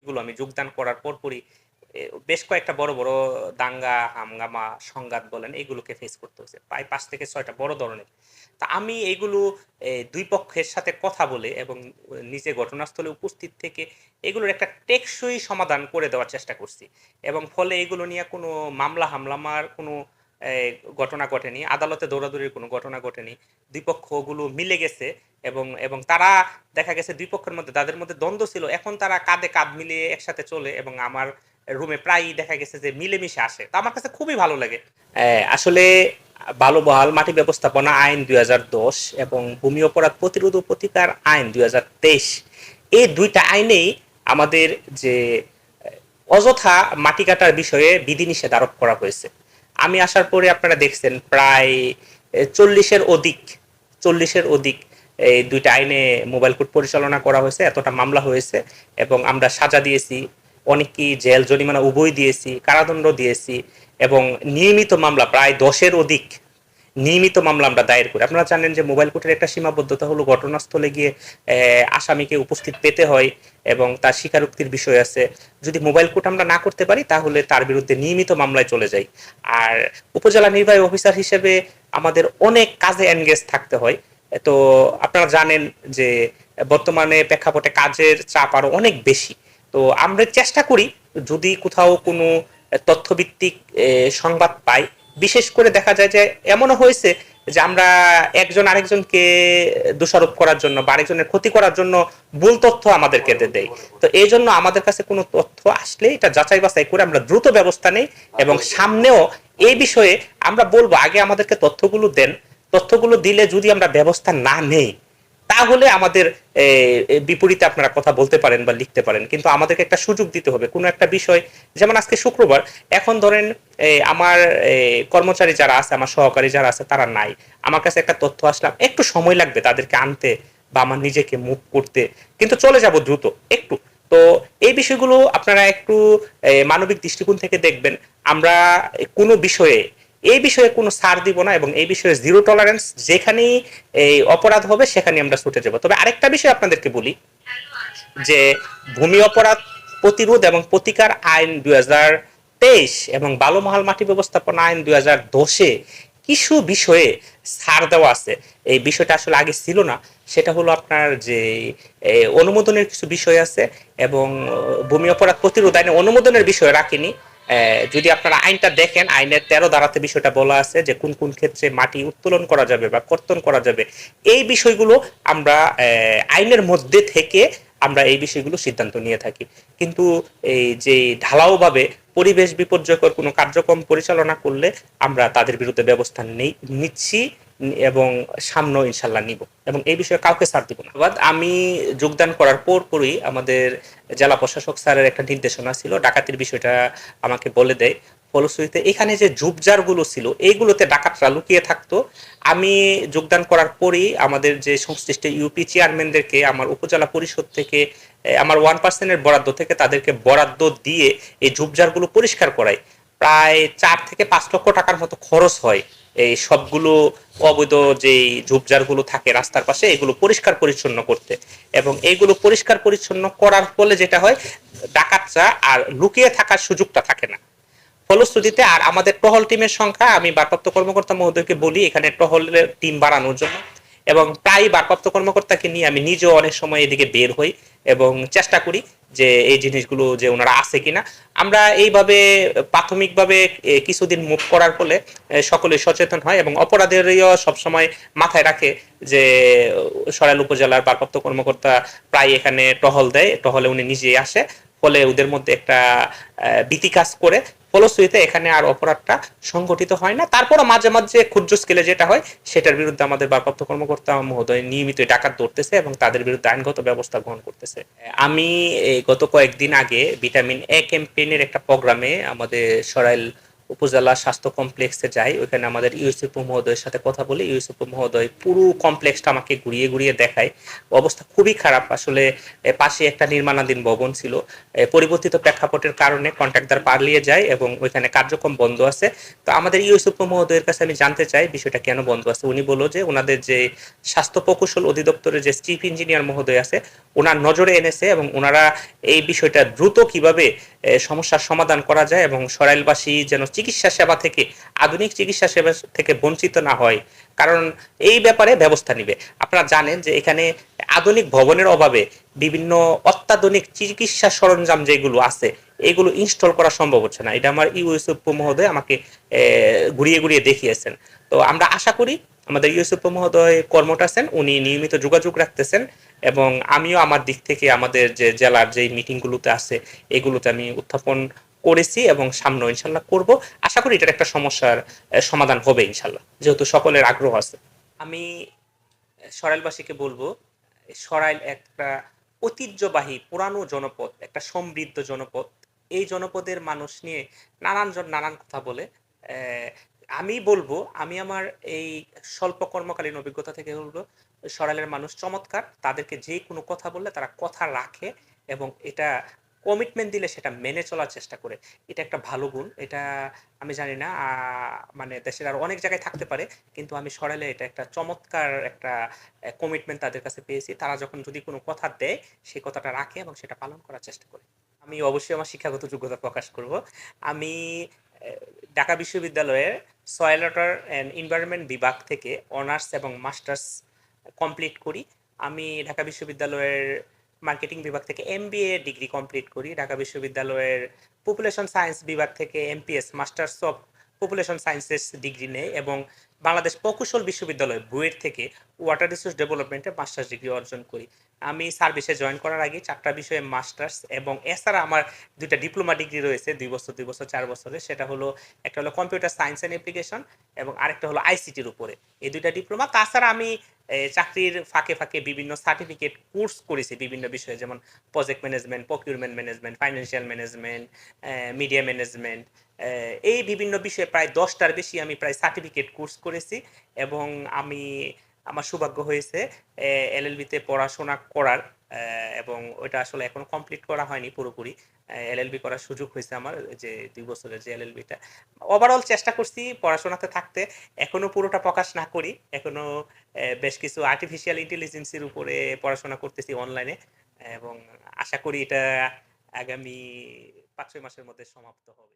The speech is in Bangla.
গুলো আমি যোগদান করার পরপরই বেশ কয়েকটা বড়, বড় দাঙ্গা, হামগামা, সংঘাত বলেন এগুলোকে ফেস করতে হয়েছে। প্রায় ৫ থেকে ৬ টা বড় ধরনের। তা আমি এইগুলো ২ পক্ষের সাথে কথা বলে এবং নিজে ঘটনাস্থলে উপস্থিত থেকে এগুলোর একটা টেকসই সমাধান করে দেওয়ার চেষ্টা করছি। এবং ফলে এগুলো নিয়ে কোনো মামলা-হামলামার কোনো এ ঘটনা ঘটেনি। আদালতে দৌড়াদৌড়ির কোনো ঘটনা ঘটেনি। ২ পক্ষগুলো মিলে গেছে এবং তারা দেখা গেছে ২ পক্ষের মধ্যে তাদের মধ্যে দ্বন্দ্ব ছিল। এখন তারা কাঁধে কাঁধ মিলিয়ে একসাথে চলে এবং আমার রুমে প্রায়ই দেখা গেছে যে মিলেমিশে আসে। তো আমার কাছে খুবই ভালো লাগে। আসলে বালু বহাল মাটি ব্যবস্থাপনা আইন ২০১০ এবং ভূমি অপরাধ প্রতিরোধ ও প্রতিকার আইন ২০২৩ এই ২ টা আইনেই আমাদের যে অযথা মাটি কাটার বিষয়ে বিধিনিষেধ আরোপ করা হয়েছে। আমি আসার পরে আপনারা দেখছেন প্রায় ৪০-এর অধিক এই ২ টা আইনে মোবাইল কোর্ট পরিচালনা করা হয়েছে, এতটা মামলা হয়েছে এবং আমরা সাজা দিয়েছি, অনেককেই জেল জরিমানা উভয় দিয়েছি, কারাদণ্ড দিয়েছি এবং নিয়মিত মামলা প্রায় ১০-এর অধিক নিয়মিত মামলা আমরা দায়ের করি। আপনারা জানেন যে মোবাইল কোর্টের একটা সীমাবদ্ধতা হলো ঘটনাস্থলে গিয়ে আসামিকে উপস্থিত পেতে হয় এবং তার স্বীকারোক্তির বিষয় আছে। যদি মোবাইল কোর্ট আমরা না করতে পারি তাহলে তার বিরুদ্ধে নিয়মিত মামলায় চলে যাই। আর উপজেলা নির্বাহী অফিসার হিসেবে আমাদের অনেক কাজে এনগেজ থাকতে হয়। তো আপনারা জানেন যে বর্তমানে প্রেক্ষাপটে কাজের চাপ আরো অনেক বেশি। তো আমরা চেষ্টা করি যদি কোথাও কোনো তথ্যভিত্তিক সংবাদ পাই, বিশেষ করে দেখা যায় যে এমনও হয়েছে যে আমরা একজন আরেকজনকে দোষারোপ করার জন্য বা আরেকজনের ক্ষতি করার জন্য ভুল তথ্য আমাদেরকে দেয়। তো এই জন্য আমাদের কাছে কোনো তথ্য আসলে এটা যাচাই বাছাই করে আমরা দ্রুত ব্যবস্থা নেই এবং সামনেও এই বিষয়ে আমরা বলবো আগে আমাদেরকে তথ্যগুলো দেন। তথ্যগুলো দিলে যদি আমরা ব্যবস্থা না নেই তাহলে আমাদের বিপরীতে আপনারা কথা বলতে পারেন বা লিখতে পারেন, কিন্তু আমাদেরকে একটা সুযোগ দিতে হবে কোনো একটা বিষয়। যেমন আজকে শুক্রবার, এখন ধরেন আমার কর্মচারী যারা আছে, আমার সহকারী যারা আছে তারা নাই, আমার কাছে একটা তথ্য আসলাম, একটু সময় লাগবে তাদেরকে আনতে বা আমার নিজেকে মুভ করতে, কিন্তু চলে যাব দ্রুত একটু। তো এই বিষয়গুলো আপনারা একটু মানবিক দৃষ্টিকোণ থেকে দেখবেন। আমরা কোনো বিষয়ে এই বিষয়ে কোনো ছাড় দিব না এবং এই বিষয়ে জিরো টলারেন্স, যেখানেই এই অপরাধ হবে সেখানে আমরা ছুটে যাব। তবে আরেকটা বিষয় আপনাদেরকে বলি যে ভূমি অপরাধ প্রতিরোধ এবং প্রতিকার আইন ২০২৩ এবং বালুমহাল মাটি ব্যবস্থাপনা আইন ২০১০-এ কিছু বিষয়ে ছাড় দেওয়া আছে। এই বিষয়টা আসলে আগে ছিল না। সেটা হলো আপনার যে অনুমোদনের কিছু বিষয় আছে এবং ভূমি অপরাধ প্রতিরোধ আইনে অনুমোদনের বিষয় রাখেনি। যদি আপনারা আইনটা দেখেন, আইনের ১৩ ধারাতে বিষয়টা বলা আছে যে কোন কোন ক্ষেত্রে মাটি উত্তোলন করা যাবে বা কর্তন করা যাবে। এই বিষয়গুলো আমরা আইনের মধ্যে থেকে আমরা এই বিষয়গুলো সিদ্ধান্ত নিয়ে থাকি। কিন্তু এই যে ঢালাওভাবে পরিবেশ বিপর্যয়কর কোনো কার্যক্রম পরিচালনা করলে আমরা তাদের বিরুদ্ধে ব্যবস্থা নিচ্ছি এবং সামনেও ইনশাল্লাহ নিব এবং এই বিষয়ে কাউকে ছাড় দিব না। আমি যোগদান করার পরপরই আমাদের জেলা প্রশাসক স্যারের একটা নির্দেশনা ছিল, ডাকাতির বিষয়টা আমাকে বলে দেয়। ফলশ্রুতিতে এখানে যে ঝোপঝাড় গুলো ছিল এইগুলোতে ডাকাতরা লুকিয়ে থাকতো। আমি যোগদান করার পরেই আমাদের যে সংশ্লিষ্ট ইউপি চেয়ারম্যানদেরকে আমার উপজেলা পরিষদ থেকে আমার 1% বরাদ্দ থেকে তাদেরকে বরাদ্দ দিয়ে এই ঝোপঝাড়গুলো পরিষ্কার করাই। প্রায় ৪ থেকে ৫ লক্ষ টাকার মতো খরচ হয় এই সবগুলো অবৈধ যে ঝোপঝাড়গুলো থাকে রাস্তার পাশে এগুলো পরিষ্কার পরিচ্ছন্ন করতে। এবং এইগুলো পরিষ্কার পরিচ্ছন্ন করার ফলে যেটা হয়, ডাকাতরা আর লুকিয়ে থাকার সুযোগটা থাকে না। ফলশ্রুতিতে আর আমাদের টহল টিমের সংখ্যা, আমি ভারপ্রাপ্ত কর্মকর্তা মহোদয়কে বলি এখানে টহলের টিম বাড়ানোর জন্য এবং প্রায় ভারপ্রাপ্ত কর্মকর্তাকে নিয়ে আমি নিজেও অনেক সময় এদিকে বের হই এবং চেষ্টা করি যে এই জিনিসগুলো যে ওনারা আছে কিনা। আমরা এইভাবে প্রাথমিকভাবে কিছুদিন মুভ করার ফলে সকলে সচেতন হয় এবং অপরাধেরও সবসময় মাথায় রাখে যে সরাইল উপজেলার ভারপ্রাপ্ত কর্মকর্তা প্রায় এখানে টহল দেয়, টহলে উনি নিজেই আসে, ফলে ওদের মধ্যে একটা ভীতি কাজ করে। ফলশ্রুতিতে এখানে আর অপরাধটা সংগঠিত হয় না। তারপরও মাঝে মাঝে ক্ষুদ্র স্কেলে যেটা হয় সেটার বিরুদ্ধে আমাদের ভারপ্রাপ্ত কর্মকর্তা মহোদয় নিয়মিত ডাকাত ধরতেছে এবং তাদের বিরুদ্ধে আইনগত ব্যবস্থা গ্রহণ করতেছে। আমি গত কয়েকদিন আগে ভিটামিন এ ক্যাম্পেইনের একটা প্রোগ্রামে আমাদের সরাইল উপজেলা স্বাস্থ্য কমপ্লেক্সে যাই, ওইখানে আমাদের ইউসুফ মহোদয়ের সাথে কথা বলি। ইউসুফ মহোদয় পুরো কমপ্লেক্সটা আমাকে ঘুরিয়ে ঘুরিয়ে দেখায়। অবস্থা খুবই খারাপ আসলে। পাশে একটা নির্মাণাধীন ভবন ছিল, পরিবর্তিত প্রেক্ষাপটের কারণে কন্ট্রাক্টর পালিয়ে যায় এবং ওইখানে কার্যক্রম বন্ধ আছে। তো আমাদের ইউসুফ মহোদয়ের কাছে আমি জানতে চাই বিষয়টা কেন বন্ধ আছে। উনি বলল যে ওনাদের যে স্বাস্থ্য প্রকৌশল অধিদপ্তরের যে চিফ ইঞ্জিনিয়ার মহোদয় আছে, ওনার নজরে এনেছে এবং ওনারা এই বিষয়টা দ্রুত কিভাবে সমস্যার সমাধান করা যায় এবং সরাইলবাসী যেন চিকিৎসা সেবা থেকে, আধুনিক চিকিৎসা সেবা থেকে বঞ্চিত না হয়, কারণ এই ব্যাপারে ব্যবস্থা নিবে। আপনারা জানেন যে এখানে আধুনিক ভবনের অভাবে বিভিন্ন অত্যাধুনিক চিকিৎসা সরঞ্জাম যেগুলো আছে এগুলো ইনস্টল করা সম্ভব হচ্ছে না। এটা আমার ইউসুফ মহোদয় আমাকে ঘুরিয়ে ঘুরিয়ে দেখিয়েছেন। তো আমরা আশা করি আমাদের ইউসুফ মহোদয় কর্মটা আছেন, উনি নিয়মিত যোগাযোগ রাখতেছেন এবং আমিও আমার দিক থেকে আমাদের যে জেলার যে মিটিংগুলোতে আছে এগুলোতে আমি উত্থাপন করেছি এবং সামনে ইনশাল্লাহ করব। আশা করি এটার একটা সমস্যার সমাধান হবে ইনশাল্লাহ, যেহেতু সকলের আগ্রহ আছে। আমি সরাইলবাসীকে বলবো, সরাইল একটা ঐতিহ্যবাহী পুরানো জনপদ, একটা সমৃদ্ধ জনপদ। এই জনপদের মানুষ নিয়ে নানান জন নানান কথা বলে। আমি বলবো, আমি আমার এই স্বল্প কর্মকালীন অভিজ্ঞতা থেকে বলবো, সরাইলের মানুষ চমৎকার। তাদেরকে যে কোনো কথা বললে তারা কথা রাখে এবং এটা কমিটমেন্ট দিলে সেটা মেনে চলার চেষ্টা করে। এটা একটা ভালো গুণ। এটা আমি জানি না মানে দেশের আরো অনেক জায়গায় থাকতে পারে, কিন্তু আমি সরাইলে এটা একটা চমৎকার একটা কমিটমেন্ট তাদের কাছে পেয়েছি। তারা যখন যদি কোনো কথা দেয় সেই কথাটা রাখে এবং সেটা পালন করার চেষ্টা করে। আমি অবশ্যই আমার শিক্ষাগত যোগ্যতা প্রকাশ করব। আমি ঢাকা বিশ্ববিদ্যালয়ের সয়েল ওয়াটার অ্যান্ড এনভায়রনমেন্ট বিভাগ থেকে অনার্স এবং মাস্টার্স কমপ্লিট করি। আমি ঢাকা বিশ্ববিদ্যালয়ের মার্কেটিং বিভাগ থেকে এমবিএ ডিগ্রি কমপ্লিট করি। ঢাকা বিশ্ববিদ্যালয়ের পপুলেশন সায়েন্স বিভাগ থেকে amps masters of population sciences degree নেই এবং বাংলাদেশ প্রকৌশল বিশ্ববিদ্যালয় বুয়েট থেকে ওয়াটার রিসোর্স ডেভেলপমেন্টে মাস্টার্স ডিগ্রি অর্জন করি। আমি সার্ভিসে জয়েন করার আগে 4টা বিষয়ে মাস্টার্স এবং এছাড়া আমার 2টা ডিপ্লোমা ডিগ্রি রয়েছে, 2 বছর 4 বছরে। সেটা হলো, একটা হলো কম্পিউটার সায়েন্স অ্যান্ড অ্যাপ্লিকেশন এবং আরেকটা হলো আইসিটির উপরে। এই 2টা ডিপ্লোমা। তাছাড়া আমি চাকরির ফাঁকে ফাঁকে বিভিন্ন সার্টিফিকেট কোর্স করেছি বিভিন্ন বিষয়ে, যেমন project management, procurement management, financial management, media management, এই বিভিন্ন বিষয়ে প্রায় 10টার বেশি আমি প্রায় সার্টিফিকেট কোর্স করেছি এবং আমি আমার সৌভাগ্য হয়েছে এলএলবিতে পড়াশোনা করার, এবং ওইটা আসলে এখনো কমপ্লিট করা হয়নি পুরোপুরি। এলএলবি করার সুযোগ হয়েছে আমার, যে 2 বছরের যে এলএলবিটা। ওভারঅল চেষ্টা করছি পড়াশোনাতে থাকতে, এখনো পুরোটা প্রকাশ না করি। এখনো বেশ কিছু আর্টিফিশিয়াল ইন্টেলিজেন্সের উপরে পড়াশোনা করতেছি অনলাইনে এবং আশা করি এটা আগামী 5-6 মাসের মধ্যে সমাপ্ত হবে।